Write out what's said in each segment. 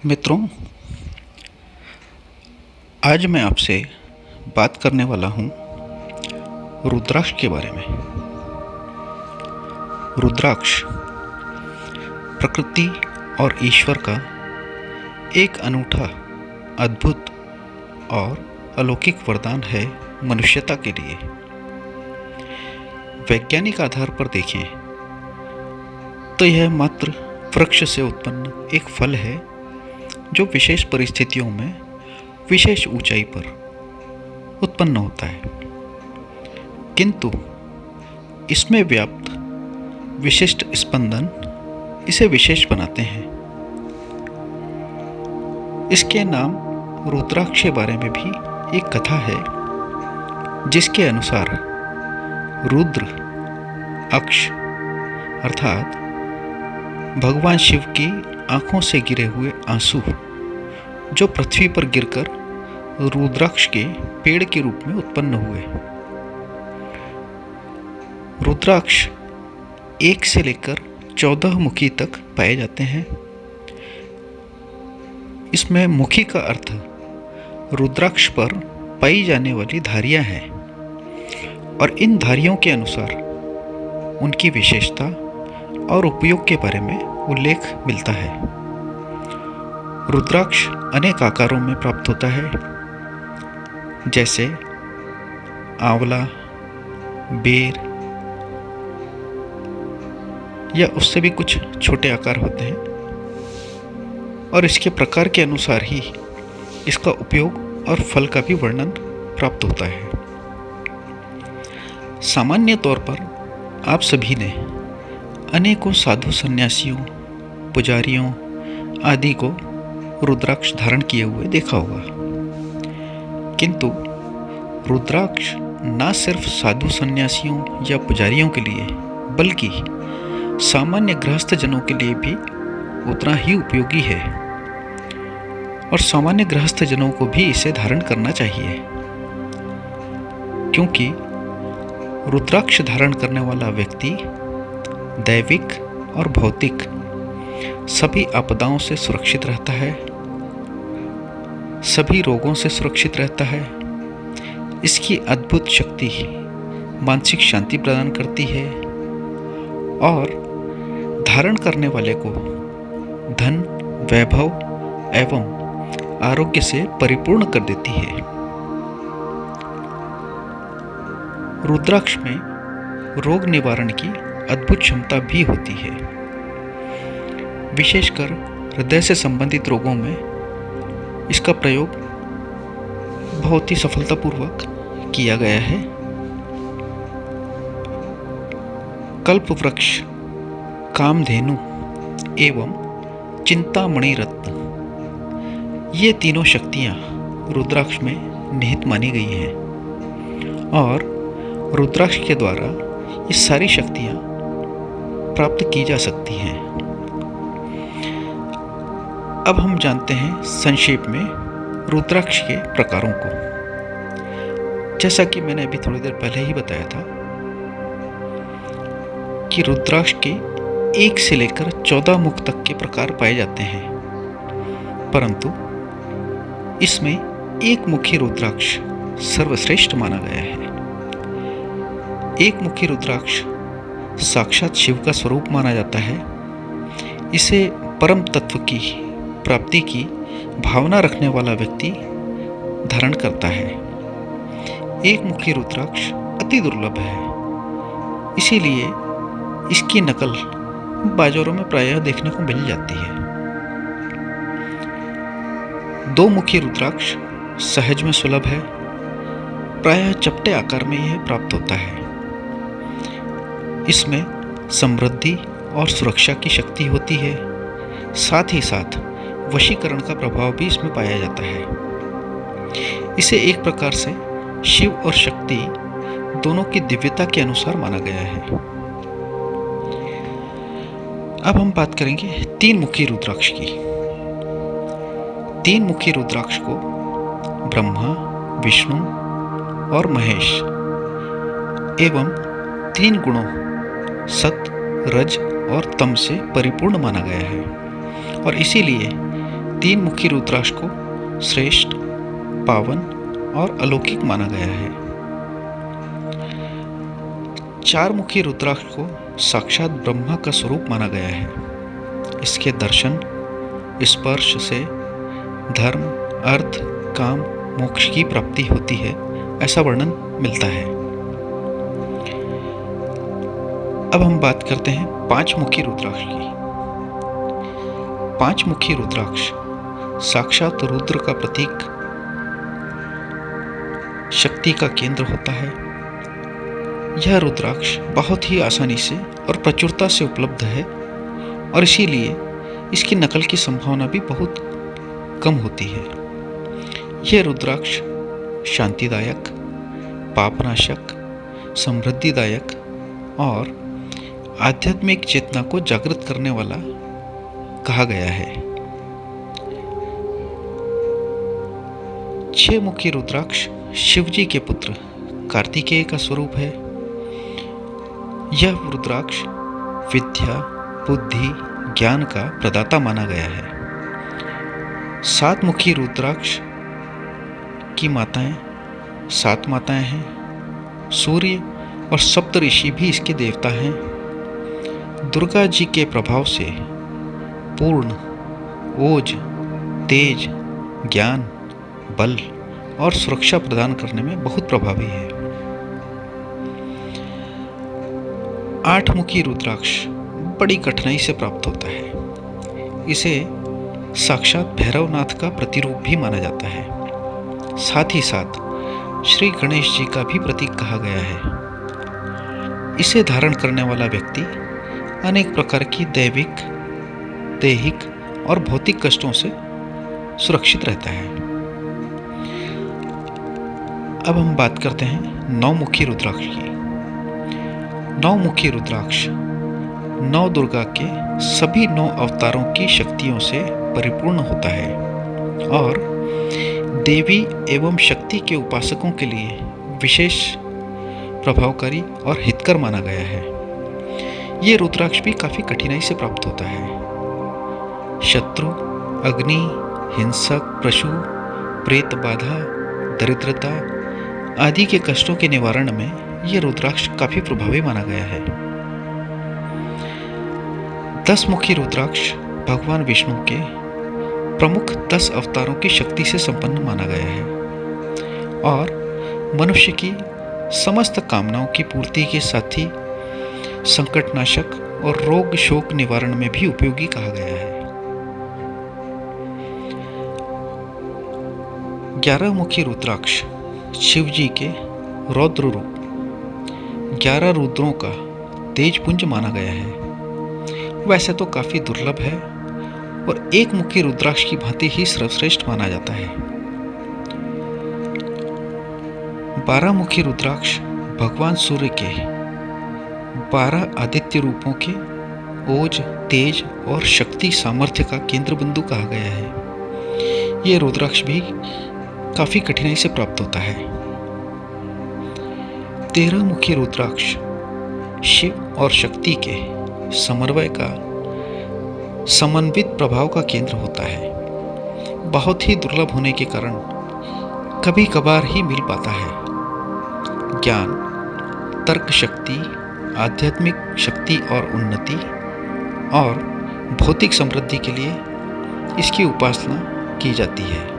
मित्रों, आज मैं आपसे बात करने वाला हूँ रुद्राक्ष के बारे में। रुद्राक्ष प्रकृति और ईश्वर का एक अनूठा, अद्भुत और अलौकिक वरदान है मनुष्यता के लिए। वैज्ञानिक आधार पर देखें तो यह मात्र वृक्ष से उत्पन्न एक फल है जो विशेष परिस्थितियों में विशेष ऊंचाई पर उत्पन्न होता है, किंतु इसमें व्याप्त विशिष्ट स्पंदन इसे विशेष बनाते हैं। इसके नाम रुद्राक्ष के बारे में भी एक कथा है, जिसके अनुसार रुद्र अक्ष अर्थात भगवान शिव की आंखों से गिरे हुए आंसू जो पृथ्वी पर गिरकर रुद्राक्ष के पेड़ के रूप में उत्पन्न हुए। रुद्राक्ष 1 से लेकर 14 मुखी तक पाए जाते हैं। इसमें मुखी का अर्थ रुद्राक्ष पर पाई जाने वाली धारियां हैं और इन धारियों के अनुसार उनकी विशेषता और उपयोग के बारे में उल्लेख मिलता है। रुद्राक्ष अनेक आकारों में प्राप्त होता है, जैसे आंवला, बेर या उससे भी कुछ छोटे आकार होते हैं, और इसके प्रकार के अनुसार ही इसका उपयोग और फल का भी वर्णन प्राप्त होता है। सामान्य तौर पर आप सभी ने अनेकों साधु सन्यासियों, पुजारियों आदि को रुद्राक्ष धारण किए हुए देखा होगा, किंतु रुद्राक्ष न सिर्फ साधु सन्यासियों या पुजारियों के लिए बल्कि सामान्य गृहस्थ जनों के लिए भी उतना ही उपयोगी है, और सामान्य गृहस्थ जनों को भी इसे धारण करना चाहिए, क्योंकि रुद्राक्ष धारण करने वाला व्यक्ति दैविक और भौतिक सभी आपदाओं से सुरक्षित रहता है, सभी रोगों से सुरक्षित रहता है। इसकी अद्भुत शक्ति मानसिक शांति प्रदान करती है और धारण करने वाले को धन, वैभव एवं आरोग्य से परिपूर्ण कर देती है। रुद्राक्ष में रोग निवारण की अद्भुत क्षमता भी होती है। विशेषकर हृदय से संबंधित रोगों में इसका प्रयोग बहुत ही सफलतापूर्वक किया गया है। कल्प वृक्ष, कामधेनु एवं चिंतामणि रत्न, ये तीनों शक्तियाँ रुद्राक्ष में निहित मानी गई हैं, और रुद्राक्ष के द्वारा ये सारी शक्तियाँ प्राप्त की जा सकती हैं। अब हम जानते हैं संक्षेप में रुद्राक्ष के प्रकारों को। जैसा कि मैंने अभी थोड़ी देर पहले ही बताया था कि रुद्राक्ष के 1 से लेकर 14 मुख तक के प्रकार पाए जाते हैं, परंतु इसमें एक मुखी रुद्राक्ष सर्वश्रेष्ठ माना गया है। एक मुखी रुद्राक्ष साक्षात शिव का स्वरूप माना जाता है। इसे परम तत्व की प्राप्ति की भावना रखने वाला व्यक्ति धारण करता है। एक मुखी रुद्राक्ष अति दुर्लभ है, इसीलिए इसकी नकल बाजारों में प्रायः देखने को मिल जाती है। 2 मुखी रुद्राक्ष सहज में सुलभ है, प्रायः चपटे आकार में यह प्राप्त होता है। इसमें समृद्धि और सुरक्षा की शक्ति होती है, साथ ही साथ वशीकरण का प्रभाव भी इसमें पाया जाता है। इसे एक प्रकार से शिव और शक्ति दोनों की दिव्यता के अनुसार माना गया है। अब हम बात करेंगे 3 मुखी रुद्राक्ष की। 3 मुखी रुद्राक्ष को ब्रह्मा, विष्णु और महेश एवं 3 गुणों सत, रज और तम से परिपूर्ण माना गया है, और इसीलिए तीन मुखी रुद्राक्ष को श्रेष्ठ, पावन और अलौकिक माना गया है। चार मुखी रुद्राक्ष को साक्षात ब्रह्मा का स्वरूप माना गया है। इसके दर्शन, स्पर्श से धर्म, अर्थ, काम, मोक्ष की प्राप्ति होती है, ऐसा वर्णन मिलता है। अब हम बात करते हैं पांच मुखी रुद्राक्ष की। पांच मुखी रुद्राक्ष साक्षात रुद्र का प्रतीक, शक्ति का केंद्र होता है। यह रुद्राक्ष बहुत ही आसानी से और प्रचुरता से उपलब्ध है और इसीलिए इसकी नकल की संभावना भी बहुत कम होती है। यह रुद्राक्ष शांतिदायक, पापनाशक, समृद्धिदायक और आध्यात्मिक चेतना को जागृत करने वाला कहा गया है। छह मुखी रुद्राक्ष शिव जी के पुत्र कार्तिकेय का स्वरूप है। यह रुद्राक्ष विद्या, बुद्धि, ज्ञान का प्रदाता माना गया है। सात मुखी रुद्राक्ष की माताएं, सात माताएं हैं। सूर्य और सप्त ऋषि भी इसके देवता हैं। दुर्गा जी के प्रभाव से पूर्ण, ओज, तेज, ज्ञान, बल और सुरक्षा प्रदान करने में बहुत प्रभावी है। आठ मुखी रुद्राक्ष बड़ी कठिनाई से प्राप्त होता है। इसे साक्षात भैरवनाथ का प्रतिरूप भी माना जाता है। साथ ही साथ श्री गणेश जी का भी प्रतीक कहा गया है। इसे धारण करने वाला व्यक्ति अनेक प्रकार की दैविक, दैहिक और भौतिक कष्टों से सुरक्षित रहता है। अब हम बात करते हैं नौ मुखी रुद्राक्ष की। नौ मुखी रुद्राक्ष नौ दुर्गा के सभी नौ अवतारों की शक्तियों से परिपूर्ण होता है और देवी एवं शक्ति के उपासकों के लिए विशेष प्रभावकारी और हितकर माना गया है। ये रुद्राक्ष भी काफी कठिनाई से प्राप्त होता है। शत्रु, अग्नि, हिंसक, पशु, प्रेत बाधा, दरिद्रता आदि के कष्टों के निवारण में यह रुद्राक्ष काफी प्रभावी माना गया है। 10 मुखी रुद्राक्ष भगवान विष्णु के प्रमुख 10 अवतारों की शक्ति से संपन्न माना गया है और मनुष्य की समस्त कामनाओं की पूर्ति के साथ ही संकटनाशक और रोग शोक निवारण में भी उपयोगी कहा गया है। 11 मुखी रुद्राक्ष शिव जी के रौद्र रूप 11 रुद्रों का तेजपुंज माना गया है। वैसे तो काफी दुर्लभ है और एक मुखी रुद्राक्ष की भांति ही सर्वश्रेष्ठ माना जाता है। 12 मुखी रुद्राक्ष भगवान सूर्य के 12 आदित्य रूपों के ओज, तेज और शक्ति सामर्थ्य का केंद्र बिंदु कहा गया है। यह रुद्राक्ष भी काफी कठिनाई से प्राप्त होता है। 13 मुखी रुद्राक्ष शिव और शक्ति के समन्वय का समन्वित प्रभाव का केंद्र होता है। बहुत ही दुर्लभ होने के कारण कभी कभार ही मिल पाता है। ज्ञान, तर्क शक्ति, आध्यात्मिक शक्ति और उन्नति और भौतिक समृद्धि के लिए इसकी उपासना की जाती है।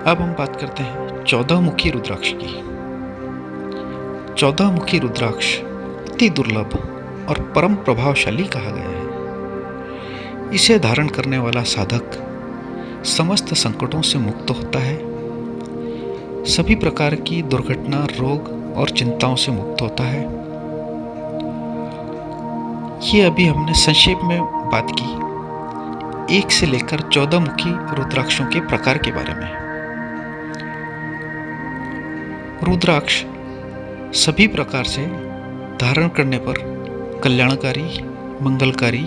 अब हम बात करते हैं 14 मुखी रुद्राक्ष की। 14 मुखी रुद्राक्ष अति दुर्लभ और परम प्रभावशाली कहा गया है। इसे धारण करने वाला साधक समस्त संकटों से मुक्त होता है, सभी प्रकार की दुर्घटना, रोग और चिंताओं से मुक्त होता है। ये अभी हमने संक्षेप में बात की 1 से लेकर 14 मुखी रुद्राक्षों के प्रकार के बारे में। रुद्राक्ष सभी प्रकार से धारण करने पर कल्याणकारी, मंगलकारी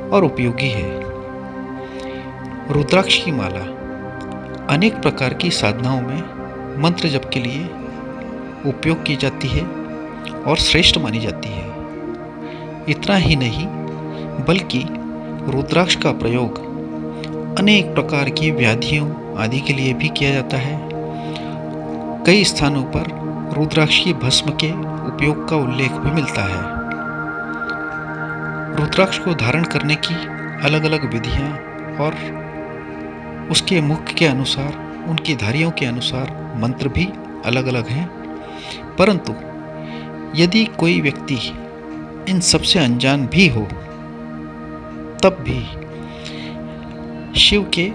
और उपयोगी है। रुद्राक्ष की माला अनेक प्रकार की साधनाओं में मंत्र जप के लिए उपयोग की जाती है और श्रेष्ठ मानी जाती है। इतना ही नहीं बल्कि रुद्राक्ष का प्रयोग अनेक प्रकार की व्याधियों आदि के लिए भी किया जाता है। कई स्थानों पर रुद्राक्ष की भस्म के उपयोग का उल्लेख भी मिलता है। रुद्राक्ष को धारण करने की अलग अलग विधियां और उसके मुख के अनुसार, उनकी धारियों के अनुसार मंत्र भी अलग अलग हैं। परंतु यदि कोई व्यक्ति इन सबसे अनजान भी हो, तब भी शिव के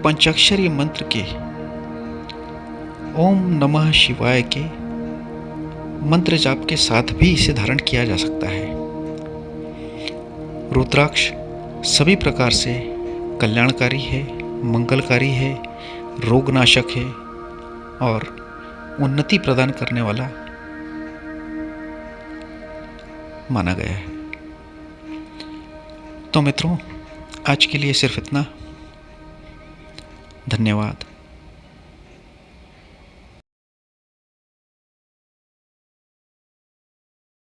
पंचाक्षरी मंत्र के ओम नमः शिवाय के मंत्र जाप के साथ भी इसे धारण किया जा सकता है। रुद्राक्ष सभी प्रकार से कल्याणकारी है, मंगलकारी है, रोगनाशक है और उन्नति प्रदान करने वाला माना गया है। तो मित्रों, आज के लिए सिर्फ इतना। धन्यवाद।